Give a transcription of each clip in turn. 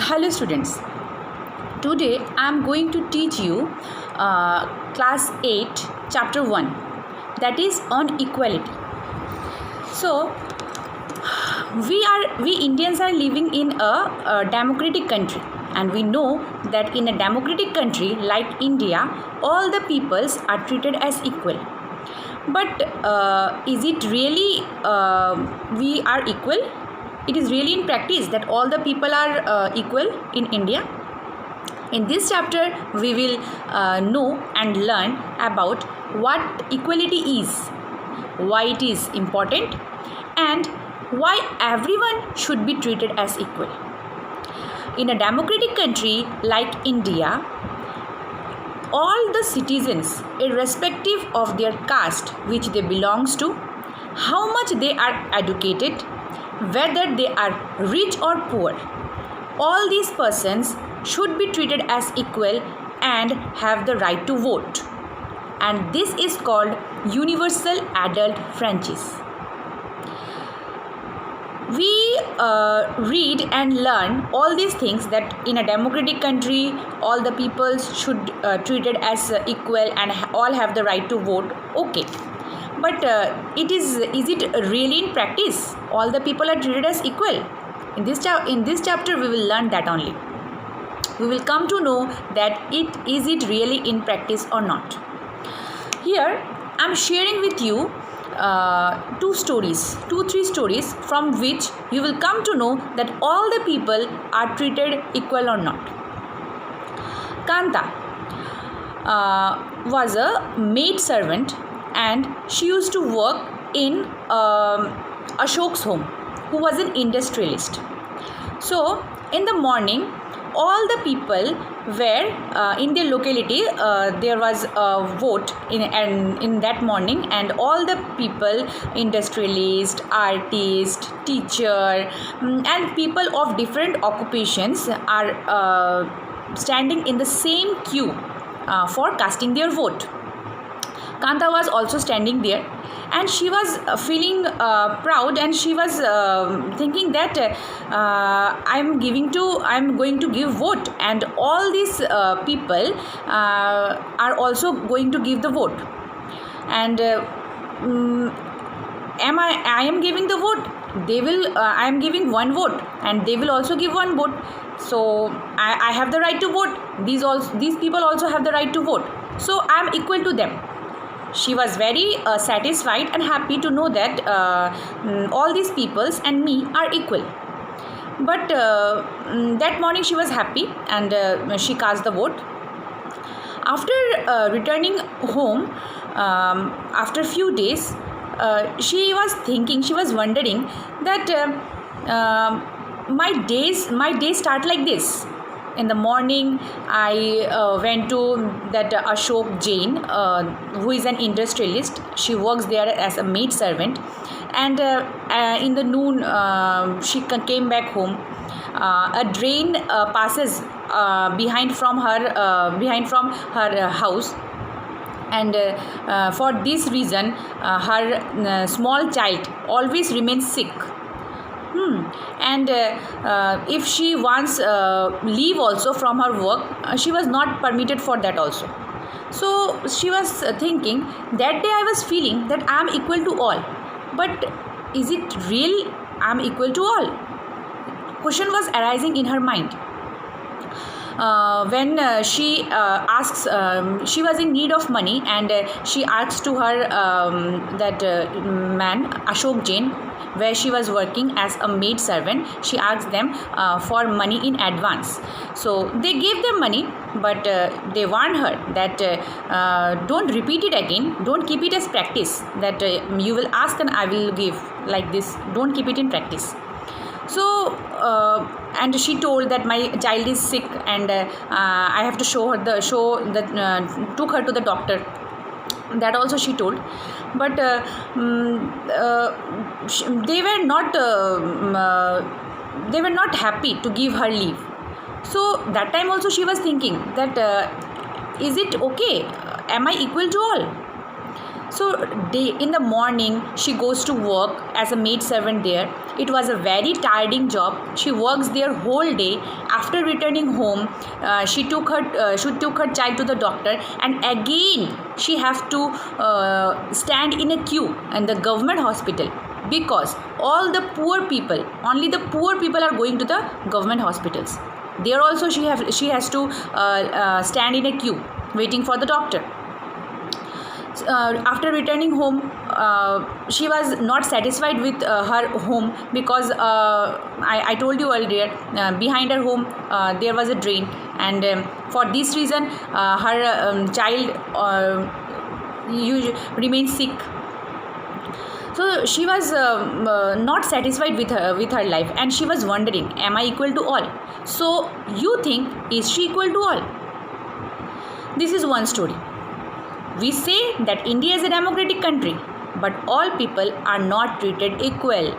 Hello students, today I am going to teach you class 8 chapter 1, that is on equality. So we Indians are living in a democratic country, and we know that in a democratic country like India all the peoples are treated as equal. But is it really we are equal? It is really in practice that all the people are equal in India. In this chapter we will know and learn about what equality is, why it is important, and why everyone should be treated as equal. In a democratic country like India, all the citizens, irrespective of their caste which they belongs to, how much they are educated, whether they are rich or poor, all these persons should be treated as equal and have the right to vote. And this is called universal adult franchise. We read and learn all these things, that in a democratic country all the people should treated as equal and all have the right to vote. Okay, but is it really in practice all the people are treated as equal? In this chapter we will learn that only. We will come to know that is it really in practice or not. Here I am sharing with you two, three stories from which you will come to know that all the people are treated equal or not. Kanta was a maid servant, and she used to work in Ashok's home, who was an industrialist. So in the morning, all the people were in their locality, there was a vote in that morning, and all the people, industrialist, artist, teacher, and people of different occupations are standing in the same queue for casting their vote. Kanta was also standing there, and she was feeling proud, and she was thinking that I'm going to give vote, and all these people are also going to give the vote, and I am giving the vote. They will I am giving one vote, and they will also give one vote. So I have the right to vote. These people also have the right to vote. So I am equal to them. She was very satisfied and happy to know that all these peoples and me are equal. But that morning she was happy, and she cast the vote. After returning home, after a few days, she was wondering that my day start like this. In the morning, I went to that Ashok Jain, who is an industrialist. She works there as a maid servant, and in the noon, she came back home. A drain passes behind from her house, and for this reason, her small child always remains sick. And if she wants leave also from her work, she was not permitted for that also. So she was thinking, that day I was feeling that I am equal to all, but is it real I am equal to all? Question was arising in her mind. When she asks, she was in need of money, and she asks to her that man Ashok Jain, where she was working as a maid servant. She asked them for money in advance. So they gave them money, but they warned her that don't repeat it again, don't keep it as practice, that you will ask and I will give, like this, don't keep it in practice. So and she told that my child is sick, and I have to took her to the doctor. That also she told, but they were not happy to give her leave. So that time also she was thinking that is it okay? Am I equal to all? So in the morning she goes to work as a maid servant there, It was a very tiring job. She works there whole day. After returning home, she took her child to the doctor, and again she have to stand in a queue in the government hospital, because all the poor people, only the poor people are going to the government hospitals. There also she has to stand in a queue waiting for the doctor. After returning home, she was not satisfied with her home, because I told you earlier, behind her home there was a drain, and for this reason her child remained sick. So she was not satisfied with her life, and she was wondering, am I equal to all? So you think, is she equal to all? This is one story. We say that India is a democratic country, but all people are not treated equal.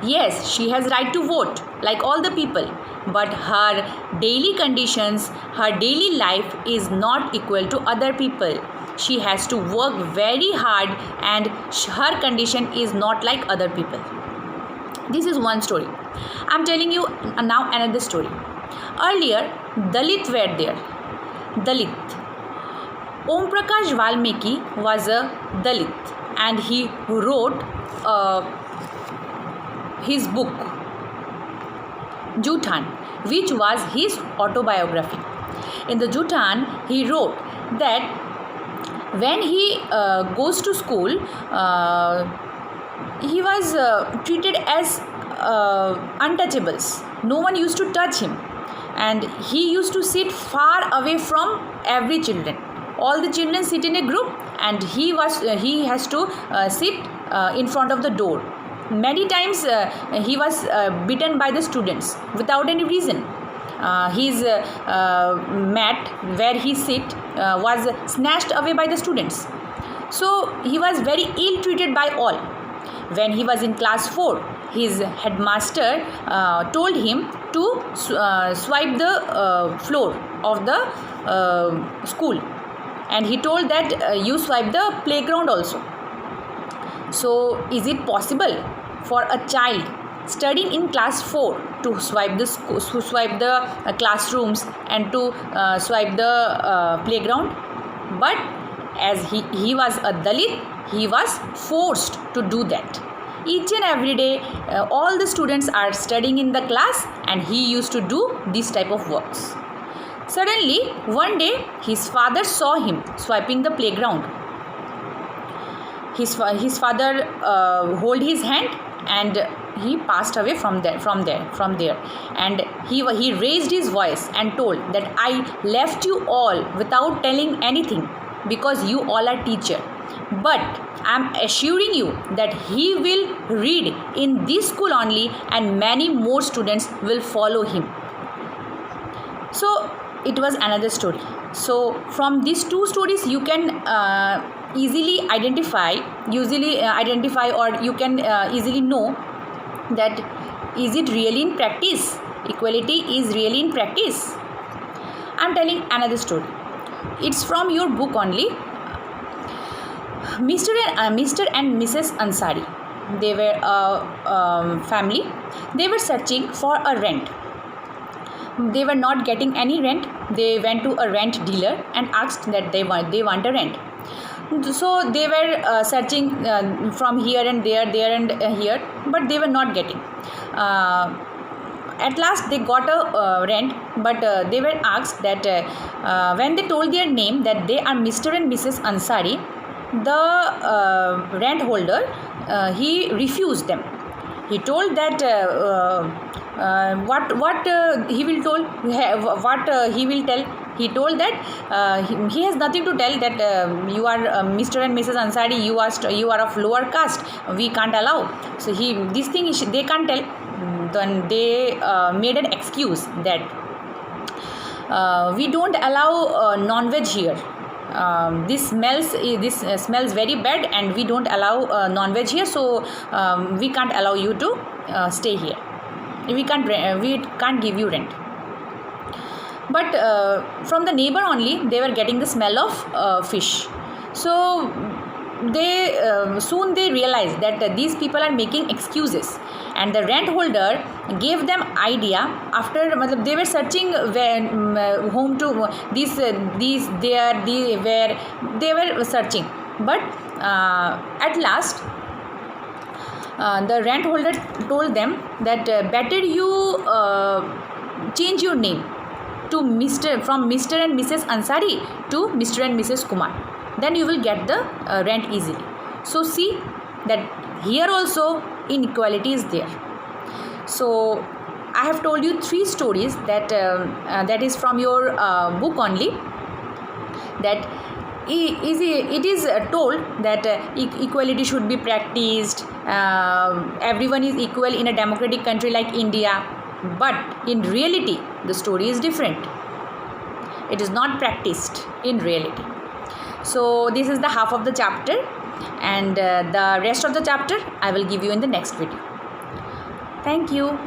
Yes, she has right to vote like all the people, but her daily conditions, her daily life is not equal to other people. She has to work very hard, and her condition is not like other people. This is one story. I am telling you now another story. Earlier, Dalit were there. Dalit. Om Prakash Valmiki was a Dalit, and he wrote his book Jutan, which was his autobiography. In the Jutan, he wrote that when he goes to school, he was treated as untouchables. No one used to touch him, and he used to sit far away from every children. All the children sit in a group, and he has to sit in front of the door. Many times he was beaten by the students without any reason. His mat where he sit was snatched away by the students. So he was very ill treated by all. When he was in class 4, his headmaster told him to swipe the floor of the school, and he told that you swipe the playground also. So is it possible for a child studying in class 4 to swipe the classrooms and to swipe the playground? But as he was a Dalit, he was forced to do that. Each and every day all the students are studying in the class, and he used to do this type of works. Suddenly, one day, his father saw him swiping the playground. His father hold his hand, and he passed away from there. And he raised his voice and told that I left you all without telling anything, because you all are teacher. But I am assuring you that he will read in this school only, and many more students will follow him. So it was another story. So from these two stories, you can easily identify, or you can easily know that is it really in practice? Equality is really in practice. I am telling another story. It's from your book only. Mr. and Mrs. Ansari, they were a family. They were searching for a rent. They were not getting any rent. They went to a rent dealer and asked that they want a rent. So they were searching from here and there and here, but they were not getting. At last they got a rent, but they were asked that when they told their name that they are Mr. and Mrs. Ansari, the rent holder he refused them. He told that what he will tell. He told that he has nothing to tell, that you are Mr. and Mrs. Ansari, you are of lower caste, we can't allow. So this thing they can't tell. Then they made an excuse that we don't allow non-veg here. This smells very bad, and we don't allow non-veg here, so we can't allow you to stay here. We can't give you rent. But from the neighbor only, they were getting the smell of fish. So soon they realized that these people are making excuses, and the rent holder gave them idea. After they were searching where home to these where they were searching, but at last the rent holder told them that better you change your name to from Mr. and Mrs. Ansari to Mr. and Mrs. Kumar. Then you will get the rent easily. So see that here also inequality is there. So I have told you 3 stories that that is from your book only. That it is told that equality should be practiced. Everyone is equal in a democratic country like India. But in reality, the story is different. It is not practiced in reality. So this is the half of the chapter, and the rest of the chapter I will give you in the next video. Thank you.